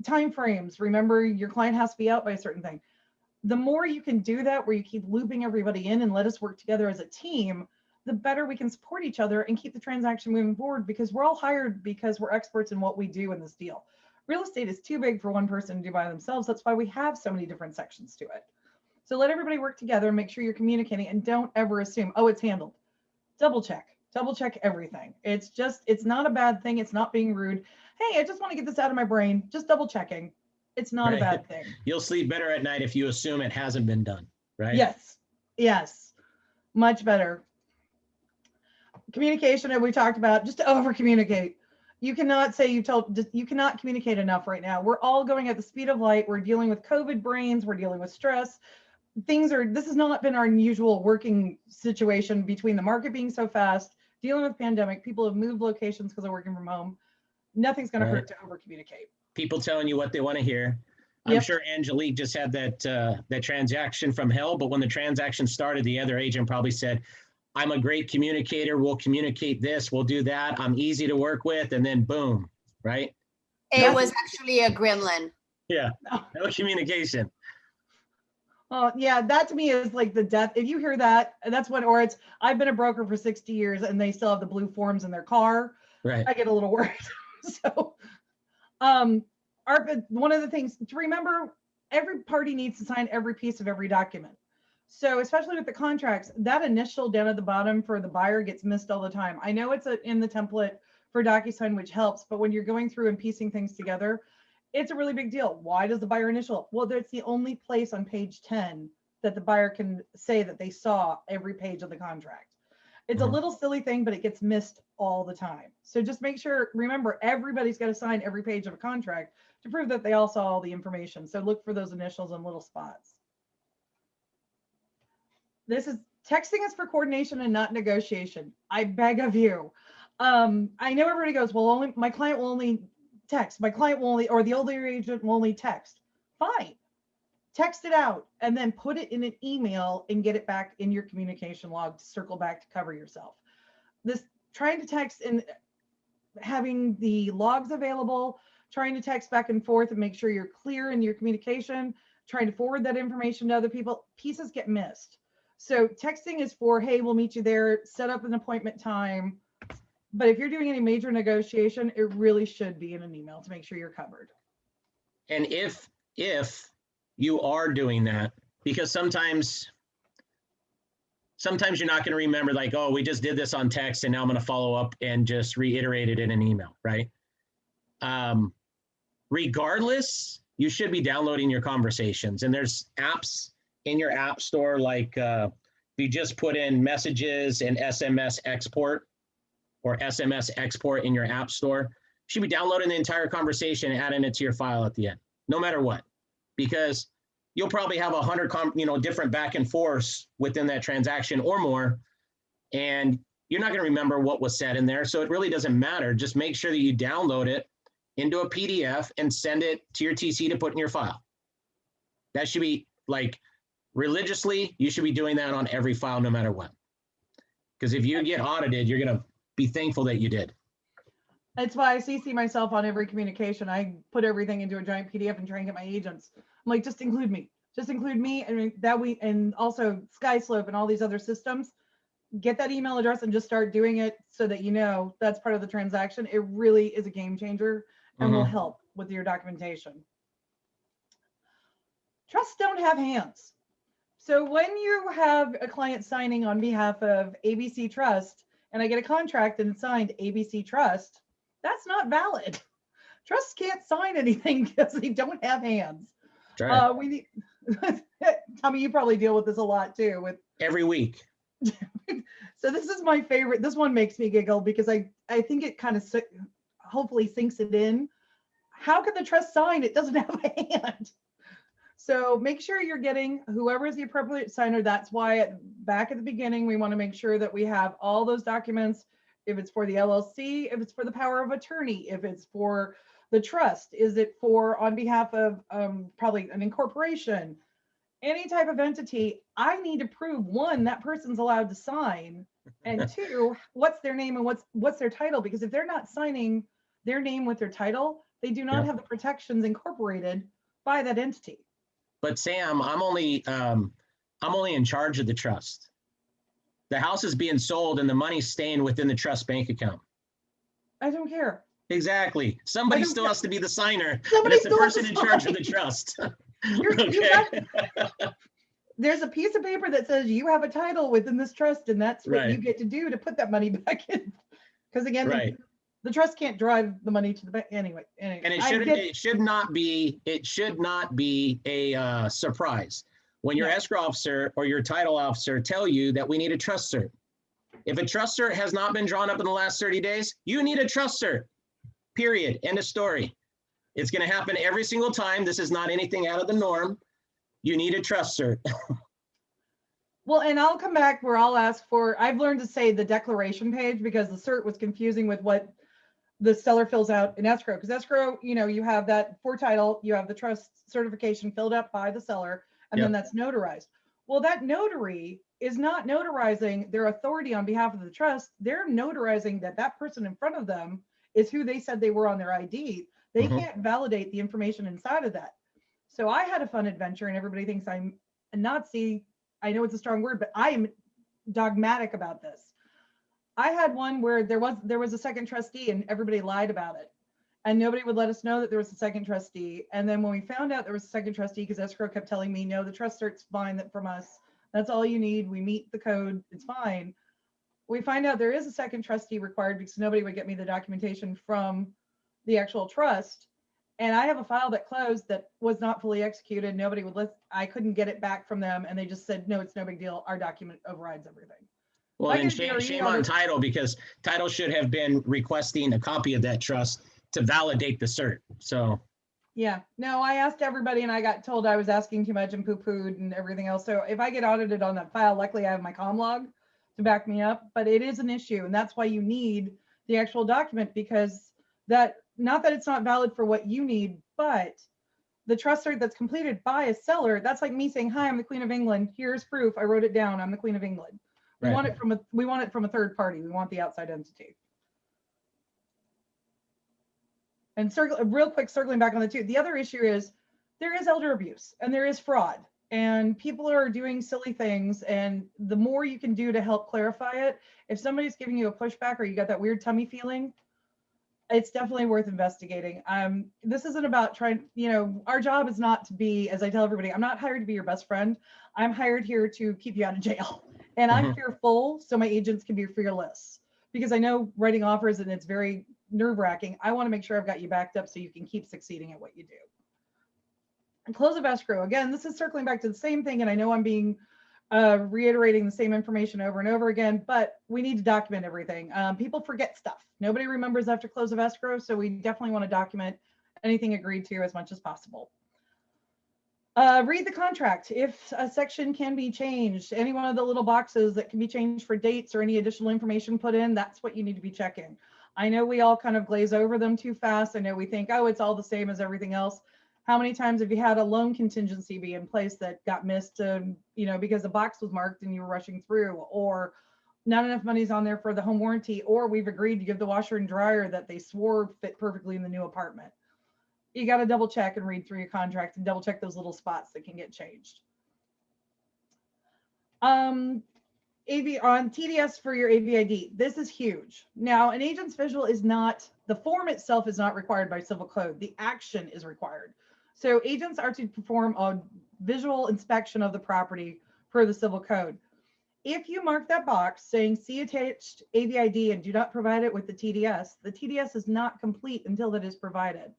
S3: Time frames. Remember, your client has to be out by a certain thing. The more you can do that, where you keep looping everybody in and let us work together as a team, the better we can support each other and keep the transaction moving forward, because we're all hired because we're experts in what we do in this deal. Real estate is too big for one person to do by themselves. That's why we have so many different sections to it. So let everybody work together, make sure you're communicating, and don't ever assume, oh, it's handled. Double check everything. It's not a bad thing. It's not being rude. Hey, I just want to get this out of my brain. Just double checking. It's not a bad thing.
S1: You'll sleep better at night if you assume it hasn't been done, right?
S3: Yes, much better. Communication, that we talked about, just to over communicate. You cannot say you cannot communicate enough right now. We're all going at the speed of light. We're dealing with COVID brains. We're dealing with stress. This has not been our usual working situation, between the market being so fast, dealing with pandemic. People have moved locations because they're working from home. Nothing's going to hurt to over communicate.
S1: People telling you what they want to hear. I'm sure Angelique just had that transaction from hell, but when the transaction started, the other agent probably said, I'm a great communicator. We'll communicate this. We'll do that. I'm easy to work with. And then boom, right?
S5: It was actually a gremlin.
S1: Yeah, no communication.
S3: Yeah, that to me is like the death. If you hear that, that's when, or it's, I've been a broker for 60 years and they still have the blue forms in their car.
S1: Right.
S3: I get a little worried. So, one of the things to remember, every party needs to sign every piece of every document. So especially with the contracts, that initial down at the bottom for the buyer gets missed all the time. I know it's in the template for DocuSign, which helps, but when you're going through and piecing things together, it's a really big deal. Why does the buyer initial? Well, that's the only place on page 10 that the buyer can say that they saw every page of the contract. It's a little silly thing, but it gets missed all the time. So just make sure, remember, everybody's got to sign every page of a contract to prove that they all saw all the information. So look for those initials in little spots. This is texting is for coordination and not negotiation. I beg of you. I know everybody goes, well, only my client will only text. My client will only, or the older agent will only text. Fine. Text it out and then put it in an email and get it back in your communication log to circle back to cover yourself. This trying to text and having the logs available, trying to text back and forth and make sure you're clear in your communication, trying to forward that information to other people, pieces get missed. So texting is for, hey, we'll meet you there, set up an appointment time. But if you're doing any major negotiation, it really should be in an email to make sure you're covered.
S1: And if you are doing that, because sometimes you're not going to remember, like, oh, we just did this on text and now I'm going to follow up and just reiterate it in an email, right? Regardless, you should be downloading your conversations, and there's apps in your app store, like you just put in messages and SMS export or SMS export in your app store. You should be downloading the entire conversation and adding it to your file at the end, no matter what, because you'll probably have 100 different back and forths within that transaction or more, and you're not going to remember what was said in there. So it really doesn't matter. Just make sure that you download it into a PDF and send it to your TC to put in your file. That should be like religiously, you should be doing that on every file, no matter what. Because if you get audited, you're going to be thankful that you did.
S3: That's why I CC myself on every communication. I put everything into a giant PDF and try and get my agents. I'm like, just include me. Just include me. And and also SkySlope and all these other systems. Get that email address and just start doing it so that you know that's part of the transaction. It really is a game changer and will help with your documentation. Trusts don't have hands. So when you have a client signing on behalf of ABC Trust, and I get a contract and it's signed ABC Trust, that's not valid. Trusts can't sign anything because they don't have hands.
S1: Right.
S3: We need, Tommy, you probably deal with this a lot too. With
S1: every week.
S3: So this is my favorite. This one makes me giggle because I think it kind of hopefully sinks it in. How can the trust sign? It doesn't have a hand. So make sure you're getting whoever is the appropriate signer. That's why back at the beginning, we want to make sure that we have all those documents. If it's for the LLC, if it's for the power of attorney, if it's for the trust, is it for on behalf of probably an incorporation, any type of entity, I need to prove, one, that person's allowed to sign, and two, what's their name and what's their title, because if they're not signing their name with their title, they do not have the protections incorporated by that entity.
S1: But Sam, I'm only in charge of the trust. The house is being sold and the money's staying within the trust bank account.
S3: I don't care.
S1: Exactly. Somebody still has to be the signer.
S3: Somebody
S1: and it's the person in charge of the trust.
S3: There's a piece of paper that says you have a title within this trust, and that's what you get to do to put that money back in. Because again, the trust can't drive the money to the bank anyway.
S1: And it should not be a surprise when your escrow officer or your title officer tell you that we need a trust cert. If a trust cert has not been drawn up in the last 30 days, you need a trust cert. Period. End of story. It's going to happen every single time. This is not anything out of the norm. You need a trust cert.
S3: Well, and I'll come back where I'll ask for, I've learned to say the declaration page because the cert was confusing with what the seller fills out in escrow. Because escrow, you have that for title, you have the trust certification filled out by the seller, and then that's notarized. Well, that notary is not notarizing their authority on behalf of the trust. They're notarizing that person in front of them is who they said they were on their ID. They can't validate the information inside of that. So I had a fun adventure, and everybody thinks I'm a Nazi. I know it's a strong word, but I am dogmatic about this. I had one where there was a second trustee and everybody lied about it. And nobody would let us know that there was a second trustee. And then when we found out there was a second trustee, because escrow kept telling me, no, the trust cert's fine that from us. That's all you need. We meet the code. It's fine. We find out there is a second trustee required because nobody would get me the documentation from the actual trust. And I have a file that closed that was not fully executed. Nobody would I couldn't get it back from them. And they just said, no, it's no big deal. Our document overrides everything.
S1: Well, then shame on title, because title should have been requesting a copy of that trust to validate the cert. So
S3: yeah, no, I asked everybody and I got told I was asking too much and poo-pooed and everything else. So if I get audited on that file, luckily I have my comm log to back me up, but it is an issue. And that's why you need the actual document, because that, not that it's not valid for what you need, but the trust cert that's completed by a seller, that's like me saying, hi, I'm the Queen of England. Here's proof. I wrote it down. I'm the Queen of England. We
S1: Right.
S3: want it from a third party. We want the outside entity. And real quick, circling back on the other issue is there is elder abuse and there is fraud and people are doing silly things. And the more you can do to help clarify it, if somebody's giving you a pushback or you got that weird tummy feeling, it's definitely worth investigating. This isn't about trying, our job is not to be, as I tell everybody, I'm not hired to be your best friend. I'm hired here to keep you out of jail. And I'm fearful so my agents can be fearless, because I know writing offers and it's very nerve-wracking. I want to make sure I've got you backed up so you can keep succeeding at what you do. And close of escrow. Again, this is circling back to the same thing. And I know I'm being reiterating the same information over and over again, but we need to document everything. People forget stuff. Nobody remembers after close of escrow. So we definitely want to document anything agreed to as much as possible. Read the contract. If a section can be changed, any one of the little boxes that can be changed for dates or any additional information put in, that's what you need to be checking. I know we all kind of glaze over them too fast. I know we think, oh, it's all the same as everything else. How many times have you had a loan contingency be in place that got missed, because the box was marked and you were rushing through, or not enough money's on there for the home warranty, or we've agreed to give the washer and dryer that they swore fit perfectly in the new apartment. You got to double check and read through your contract and double check those little spots that can get changed. AV on TDS for your AVID. This is huge. Now, an agent's visual is not, the form itself is not required by civil code. The action is required. So agents are to perform a visual inspection of the property per the civil code. If you mark that box saying see attached AVID and do not provide it with the TDS is not complete until that is provided.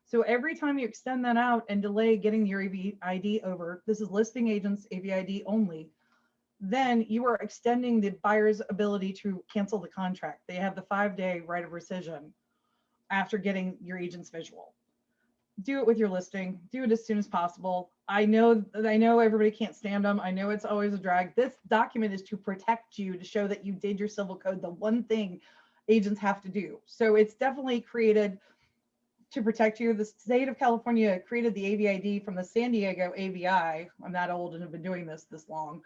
S3: So every time you extend that out and delay getting your AVID over, this is listing agents AVID only, then you are extending the buyer's ability to cancel the contract. They have the 5-day right of rescission after getting your agent's visual. Do it with your listing. Do it as soon as possible. I know everybody can't stand them. I know it's always a drag. This document is to protect you, to show that you did your civil code, the one thing agents have to do. So it's definitely created to protect you. The state of California created the AVID from the San Diego AVI. I'm that old and have been doing this long.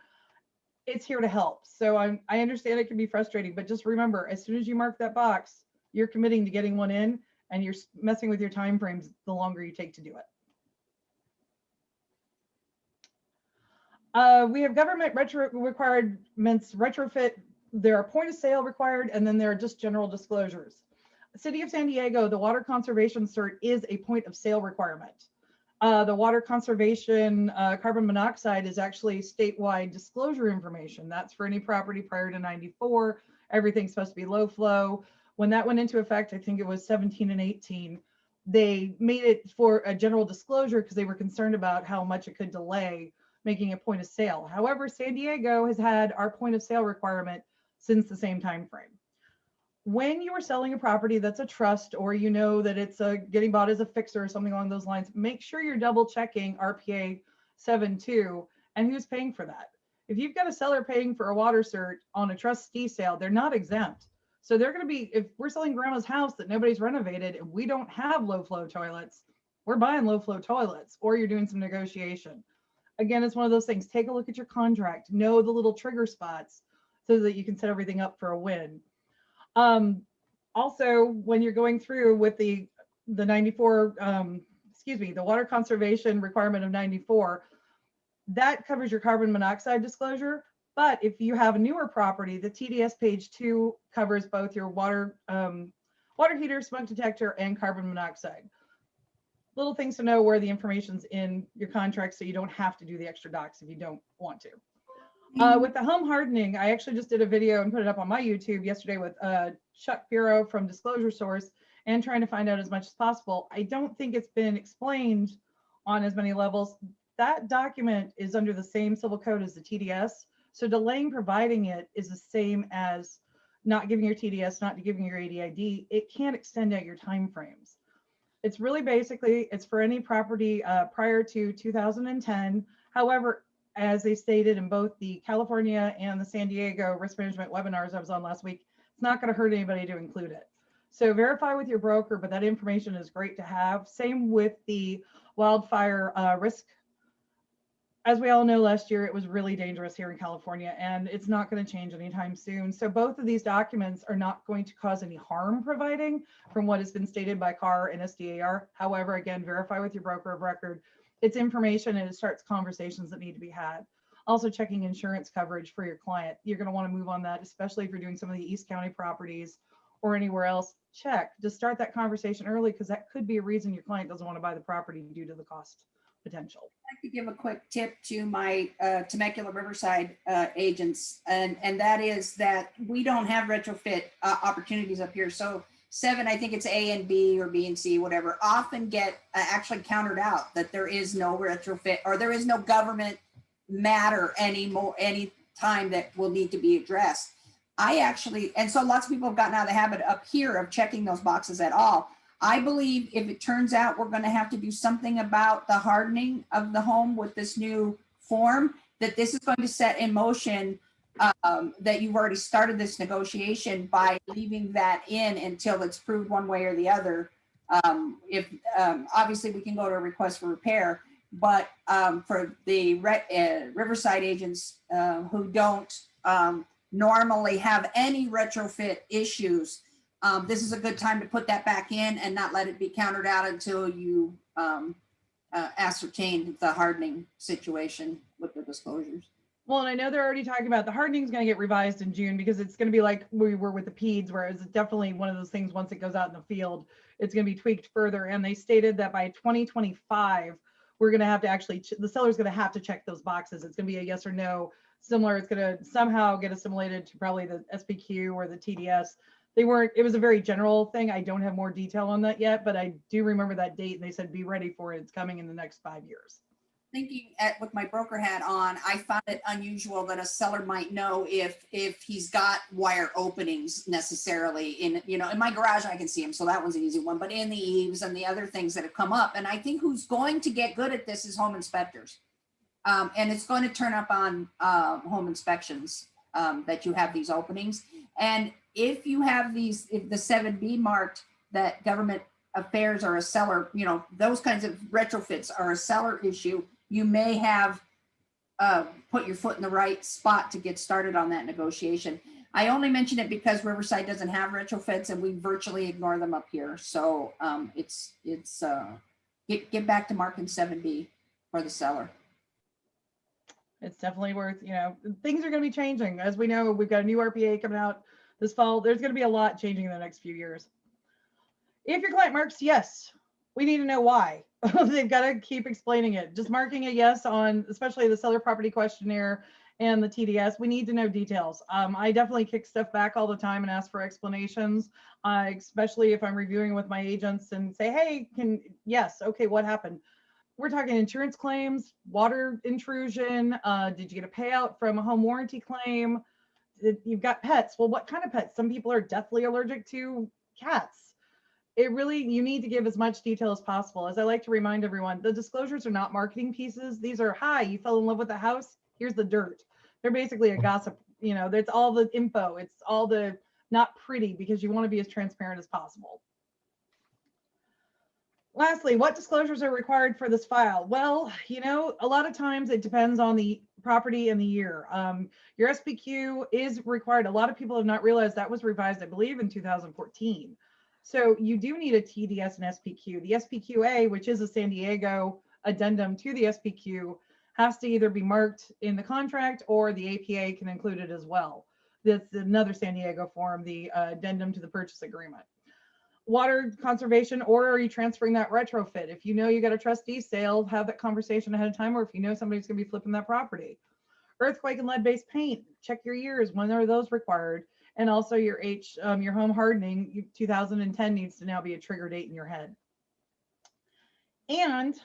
S3: It's here to help. So I understand it can be frustrating, but just remember, as soon as you mark that box, you're committing to getting one in, and you're messing with your time frames the longer you take to do it. We have government requirements, retrofit. There are point of sale required, and then there are just general disclosures. City of San Diego, the water conservation cert is a point of sale requirement. The water conservation carbon monoxide is actually statewide disclosure information. That's for any property prior to 94. Everything's supposed to be low flow. When that went into effect, I think it was 17 and 18, they made it for a general disclosure because they were concerned about how much it could delay making a point of sale. However, San Diego has had our point of sale requirement since the same time frame. When you are selling a property that's a trust, or you know that it's getting bought as a fixer or something along those lines, make sure you're double checking RPA 7.2 and who's paying for that. If you've got a seller paying for a water cert on a trustee sale, they're not exempt. So they're going to be, if we're selling grandma's house that nobody's renovated and we don't have low flow toilets, we're buying low flow toilets, or you're doing some negotiation. Again, it's one of those things. Take a look at your contract, know the little trigger spots so that you can set everything up for a win. Also, when you're going through with the 94, the water conservation requirement of 94, that covers your carbon monoxide disclosure. But if you have a newer property, the TDS page 2 covers both your water heater, smoke detector, and carbon monoxide. Little things to know where the information's in your contract, so you don't have to do the extra docs if you don't want to. With the home hardening, I actually just did a video and put it up on my YouTube yesterday with Chuck Bureau from Disclosure Source, and trying to find out as much as possible. I don't think it's been explained on as many levels. That document is under the same civil code as the TDS. So delaying providing it is the same as not giving your TDS, not giving your ADID. It can't extend out your timeframes. It's really basically, it's for any property prior to 2010. However, as they stated in both the California and the San Diego risk management webinars I was on last week, it's not going to hurt anybody to include it. So verify with your broker, but that information is great to have. Same with the wildfire risk. As we all know, last year it was really dangerous here in California, and it's not going to change anytime soon. So both of these documents are not going to cause any harm providing from what has been stated by CAR and SDAR. However, again, verify with your broker of record. It's information, and it starts conversations that need to be had. Also checking insurance coverage for your client. You're going to want to move on that, especially if you're doing some of the East County properties or anywhere else. Check, just start that conversation early, because that could be a reason your client doesn't want to buy the property due to the cost potential.
S2: I'd like to give a quick tip to my Temecula Riverside agents, and that is that we don't have retrofit opportunities up here. So 7, I think it's A and B or B and C, whatever, often get actually countered out, that there is no retrofit or there is no government matter anymore, any time that will need to be addressed. I actually, and so lots of people have gotten out of the habit up here of checking those boxes at all. I believe if it turns out we're going to have to do something about the hardening of the home with this new form, that this is going to set in motion that you've already started this negotiation by leaving that in until it's proved one way or the other. Obviously we can go to a request for repair, but for the Riverside agents who don't normally have any retrofit issues, this is a good time to put that back in and not let it be countered out until you ascertain the hardening situation with the disclosures.
S3: Well, and I know they're already talking about the hardening is going to get revised in June, because it's going to be like we were with the Peeds, where it's definitely one of those things, once it goes out in the field, it's going to be tweaked further. And they stated that by 2025, we're going to have to actually, the seller's going to have to check those boxes. It's going to be a yes or no. Similar, it's going to somehow get assimilated to probably the SPQ or the TDS. They weren't, it was a very general thing. I don't have more detail on that yet, but I do remember that date, and they said be ready for it. It's coming in the next 5 years.
S2: Thinking with my broker hat on, I found it unusual that a seller might know if he's got wire openings necessarily in, in my garage. I can see them, so that was an easy one, but in the eaves and the other things that have come up. And I think who's going to get good at this is home inspectors. And it's going to turn up on home inspections that you have these openings. And if you have these, if the 7B marked that government affairs are a seller, those kinds of retrofits are a seller issue, you may have put your foot in the right spot to get started on that negotiation. I only mention it because Riverside doesn't have retrofits, and we virtually ignore them up here. So get back to marking 7B for the seller.
S3: It's definitely worth, things are going to be changing. As we know, we've got a new RPA coming out this fall. There's going to be a lot changing in the next few years. If your client marks yes, we need to know why. They've got to keep explaining it. Just marking a yes on, especially the seller property questionnaire and the TDS, we need to know details. I definitely kick stuff back all the time and ask for explanations, especially if I'm reviewing with my agents and say, hey, yes, okay, what happened? We're talking insurance claims, water intrusion. Did you get a payout from a home warranty claim? You've got pets. Well, what kind of pets? Some people are deathly allergic to cats. You need to give as much detail as possible. As I like to remind everyone, the disclosures are not marketing pieces. These are, hi, you fell in love with the house. Here's the dirt. They're basically a gossip. It's all the info. It's all the not pretty, because you want to be as transparent as possible. Lastly, what disclosures are required for this file? Well, a lot of times it depends on the property and the year. Your SPQ is required. A lot of people have not realized that was revised, I believe, in 2014. So you do need a TDS and SPQ. The SPQA, which is a San Diego addendum to the SPQ, has to either be marked in the contract or the APA can include it as well. That's another San Diego form, the addendum to the purchase agreement. Water conservation, or are you transferring that retrofit? If you know you got a trustee sale, have that conversation ahead of time, or if you know somebody's going to be flipping that property. Earthquake and lead-based paint, check your years. When are those required? And also your your home hardening, 2010 needs to now be a trigger date in your head. And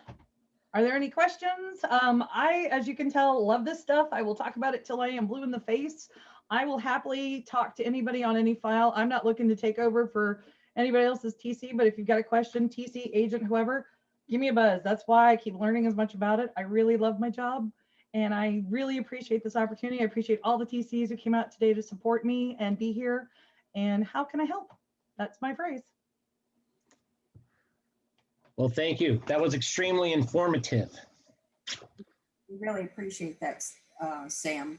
S3: are there any questions? I, as you can tell, love this stuff. I will talk about it till I am blue in the face. I will happily talk to anybody on any file. I'm not looking to take over for anybody else's TC, but if you've got a question, TC, agent, whoever, give me a buzz. That's why I keep learning as much about it. I really love my job and I really appreciate this opportunity. I appreciate all the TCs who came out today to support me and be here. And how can I help? That's my phrase.
S1: Well, thank you. That was extremely informative.
S2: We really appreciate that, Sam.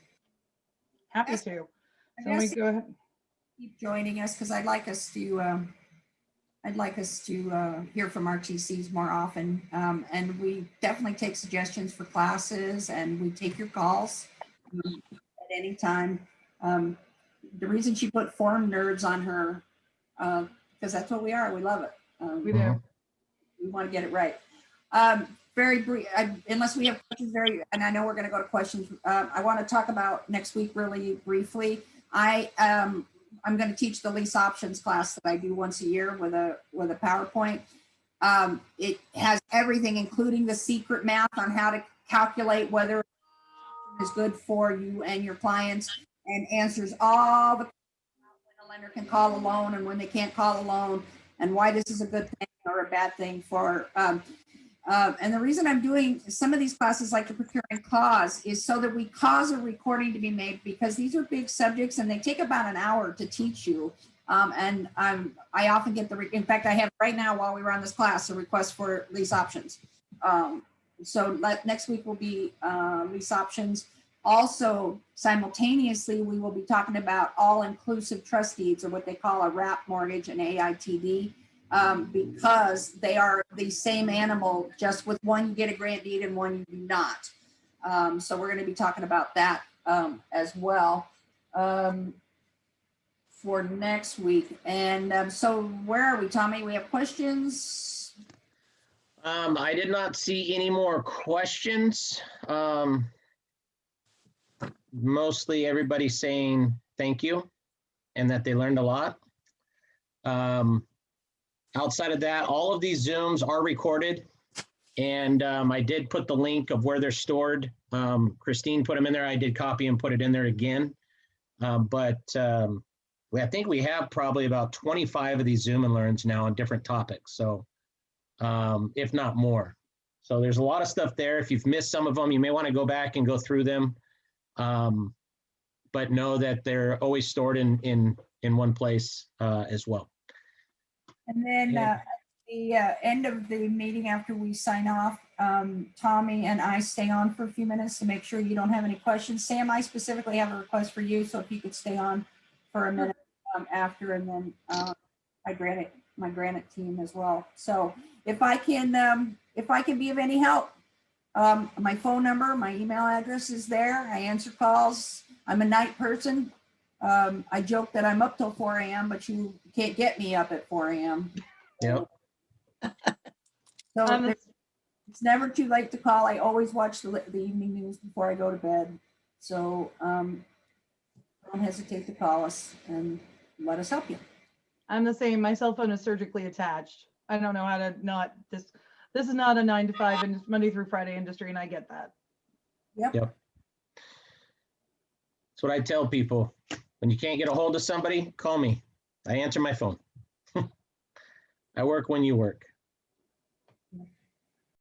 S3: Happy to.
S2: I
S3: So let me
S2: guess
S3: go ahead.
S2: keep joining us because I'd like us to hear from our TCs more often. And we definitely take suggestions for classes and we take your calls at any time. The reason she put form nerds on her, because that's what we are. We love it.
S3: We do.
S2: We want to get it right. Very brief, unless we have questions, and I know we're going to go to questions. I want to talk about next week really briefly. I'm going to teach the lease options class that I do once a year with a PowerPoint. It has everything, including the secret math on how to calculate whether is good for you and your clients, and answers all the questions when a lender can call a loan and when they can't call a loan, and why this is a good thing or a bad thing for. And the reason I'm doing some of these classes like the procuring cause is so that we cause a recording to be made, because these are big subjects and they take about an hour to teach you. And I often get in fact, I have right now while we were on this class, a request for lease options. So next week will be lease options. Also, simultaneously, we will be talking about all-inclusive trust deeds, or what they call a wrap mortgage and AITD. Because they are the same animal, just with one you get a grant deed and one you do not. So we're going to be talking about that as well for next week. And so where are we, Tommy? We have questions?
S1: I did not see any more questions. Mostly everybody saying thank you and that they learned a lot. Outside of that, all of these Zooms are recorded, and I did put the link of where they're stored. Christine put them in there. I did copy and put it in there again. I think we have probably about 25 of these Zoom and Learns now on different topics, so if not more. So there's a lot of stuff there. If you've missed some of them, you may want to go back and go through them, but know that they're always stored in one place as well.
S2: And then at the end of the meeting, after we sign off, Tommy and I stay on for a few minutes to make sure you don't have any questions. Sam, I specifically have a request for you, so if you could stay on for a minute after, and then my Granite team as well. So if I can be of any help, my phone number, my email address is there. I answer calls. I'm a night person. I joke that I'm up till 4 a.m., but you can't get me up at 4 a.m.
S1: Yep.
S2: So it's never too late to call. I always watch the evening news before I go to bed. So don't hesitate to call us and let us help you.
S3: I'm the same. My cell phone is surgically attached. I don't know how to not this is not a 9 to 5 and Monday through Friday industry, and I get that.
S2: Yep.
S1: That's what I tell people. When you can't get a hold of somebody, call me. I answer my phone. I work when you work.